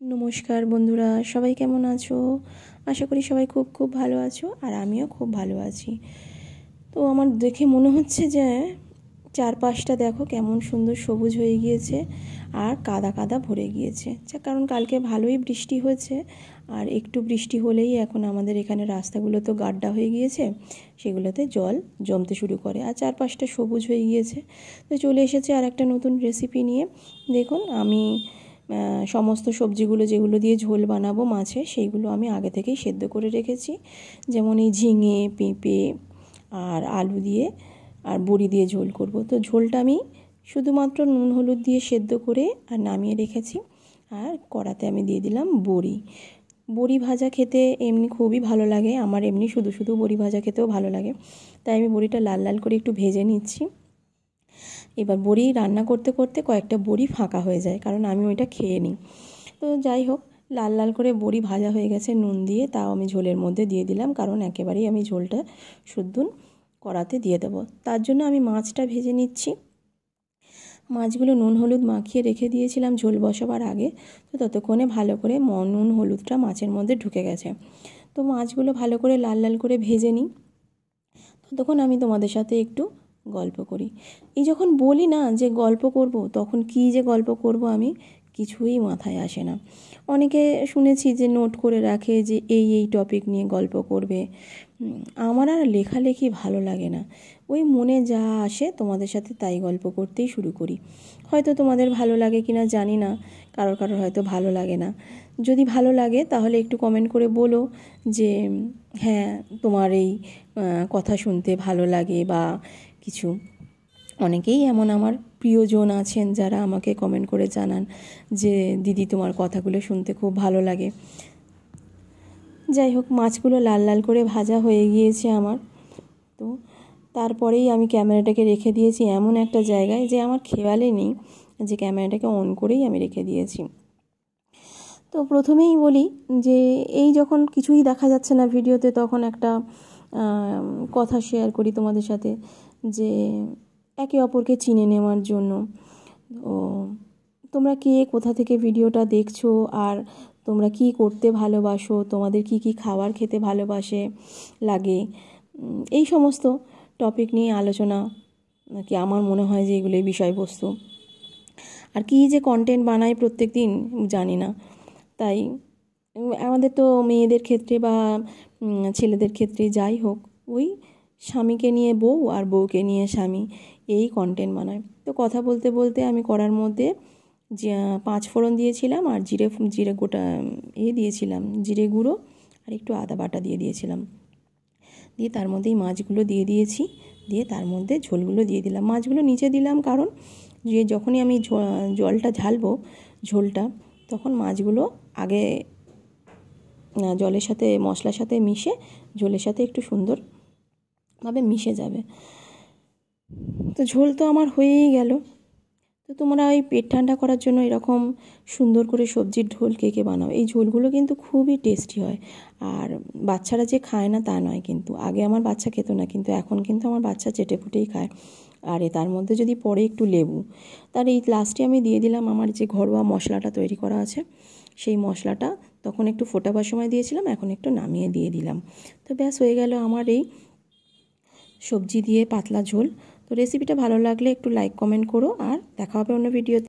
नमस्कार बंधुरा सबाई केमन आछो। आशा करी सबाई खूब खूब भालो आछो और आमिओ खूब भालो आछि। तो आमार देखे मने हच्छे जे चारपाशटा देखो केमन सुंदर सबुज हये गियेछे और कादा कादा भरे गियेछे, कारण कालके भालोई बृष्टि हयेछे और एकटू बृष्टि होलेई एखन आमादेर एखाने रास्तागुलो तो गाड्डा हये गियेछे, सेगुलोते जल जमते शुरू करे और चारपाशटा सबुज हये गियेछे। तो चले एसेछि आरेकटा नतुन रेसिपि निये। देखुन आमी समस्त सब्जिगुलो जेगुलो दिए झोल बानाबो माछे सेइगुलो आमी आगे थेकेई सेদ্ধ करे रेखेछि। जेमन एई झिंगे पेঁপে और आलू दिए और बड़ी दिए झोल करब। तो झोलटा आमी शुधुमात्र नुन हलुद दिए सेদ্ধ करे और नामिए रेखेछि। और कड़ाते आमी दिए दिलाम बड़ी। बड़ी भाजा खेते एमनि खूबই भालो लागे, आमार एमनि शुधु शुधु बड़ी भाजा खेतेও भालो लागे, ताई आमी बड़िटा लाल लाल करे एकटु भेजे निচ্ছি। এবার বড়ি রান্না করতে করতে কয়েকটা বড়ি ফাঁকা হয়ে যায়, কারণ আমি ওইটা খেয়ে নিই। তো যাই হোক, লাল লাল করে বড়ি ভাজা হয়ে গেছে নুন দিয়ে, তাও আমি ঝোলের মধ্যে দিয়ে দিলাম, কারণ একেবারেই আমি ঝোলটা শুদ্ধ কড়াতে দিয়ে দেবো। তার জন্য আমি মাছটা ভেজে নিচ্ছি। মাছগুলো নুন হলুদ মাখিয়ে রেখে দিয়েছিলাম ঝোল বসাবার আগে। তো ততক্ষণে ভালো করে নুন হলুদটা মাছের মধ্যে ঢুকে গেছে। তো মাছগুলো ভালো করে লাল লাল করে ভেজে নিই। ততক্ষণ আমি তোমাদের সাথে একটু গল্প করি। এই যখন বলি না যে গল্প করব, তখন কি যে গল্প করব আমি কিছুই মাথায় আসে না। অনেকে শুনেছি যে নোট করে রাখে যে এই টপিক নিয়ে গল্প করবে। আমার আর লেখালেখি ভালো লাগে না, ওই মনে যা আসে তোমাদের সাথে তাই গল্প করতেই শুরু করি। হয়তো তোমাদের ভালো লাগে কিনা জানি না, কারোর কারোর হয়তো ভালো লাগে না। যদি ভালো লাগে তাহলে একটু কমেন্ট করে বলো যে হ্যাঁ তোমার এই কথা শুনতে ভালো লাগে বা কিছু। অনেকেই এমন আমার প্রিয়জন আছেন যারা আমাকে কমেন্ট করে জানান যে দিদি তোমার কথাগুলো শুনতে খুব ভালো লাগে। যাই হোক, মাছগুলো লাল লাল করে ভাজা হয়ে গিয়েছে আমার। তো তারপরেই আমি ক্যামেরাটাকে রেখে দিয়েছি এমন একটা জায়গায় যে আমার খেয়ালই নেই যে ক্যামেরাটাকে অন করেই আমি রেখে দিয়েছি। তো প্রথমেই বলি যে এই যখন কিছুই দেখা যাচ্ছে না ভিডিওতে, তখন একটা কথা শেয়ার করি তোমাদের সাথে, যে একে অপরকে চিনে নেওয়ার জন্য। তো তোমরা কে কোথা থেকে ভিডিওটা দেখছো আর তোমরা কি করতে ভালোবাসো, তোমাদের কি কি খাবার খেতে ভালোবাসে লাগে, এই সমস্ত টপিক নিয়ে আলোচনা নাকি আমার মনে হয় যে এগুলোই বিষয়বস্তু। আর কি যে কন্টেন্ট বানাই প্রত্যেক দিন জানি না। তাই আমাদের তো মেয়েদের ক্ষেত্রে বা ছেলেদের ক্ষেত্রে যাই হোক, ওই স্বামীকে নিয়ে বউ আর বউকে নিয়ে স্বামী, এই কন্টেন্ট বানায়। তো কথা বলতে বলতে আমি কড়ার মধ্যে 5 ফোড়ন দিয়েছিলাম আর জিরে গোটা দিয়েছিলাম, জিরে গুঁড়ো আর একটু আদা বাটা দিয়ে দিয়েছিলাম। দিয়ে তার মধ্যেই মাছগুলো দিয়ে দিয়েছি, দিয়ে তার মধ্যে ঝোলগুলো দিয়ে দিলাম। মাছগুলো নিচে দিলাম কারণ যে যখনই আমি জলটা ঢালবো ঝোলটা, তখন মাছগুলো আগে জলের সাথে মশলার সাথে মিশে ঝোলের সাথে একটু সুন্দরভাবে মিশে যাবে। তো ঝোল তো আমার হয়েই গেল। তো তোমরা ওই পেট ঠান্ডা করার জন্য এরকম সুন্দর করে সবজির ঝোল কে কে বানাও। এই ঝোলগুলো কিন্তু খুবই টেস্টি হয়। আর বাচ্চারা যে খায় না তা নয়, কিন্তু আগে আমার বাচ্চা খেত না, কিন্তু এখন কিন্তু আমার বাচ্চা চেটেপুটেই খায়। আর তার মধ্যে যদি পরে একটু লেবু, তার এই লাস্টে আমি দিয়ে দিলাম আমার যে ঘরোয়া মশলাটা তৈরি করা আছে, সেই মশলাটা তখন একটু ফোটাবার সময় দিয়েছিলাম, এখন একটু নামিয়ে দিয়ে দিলাম। তো ব্যাস হয়ে গেল আমার এই সবজি দিয়ে পাতলা ঝোল। তো রেসিপিটা ভালো লাগলে একটু লাইক কমেন্ট করো, আর দেখা হবে অন্য ভিডিওতে।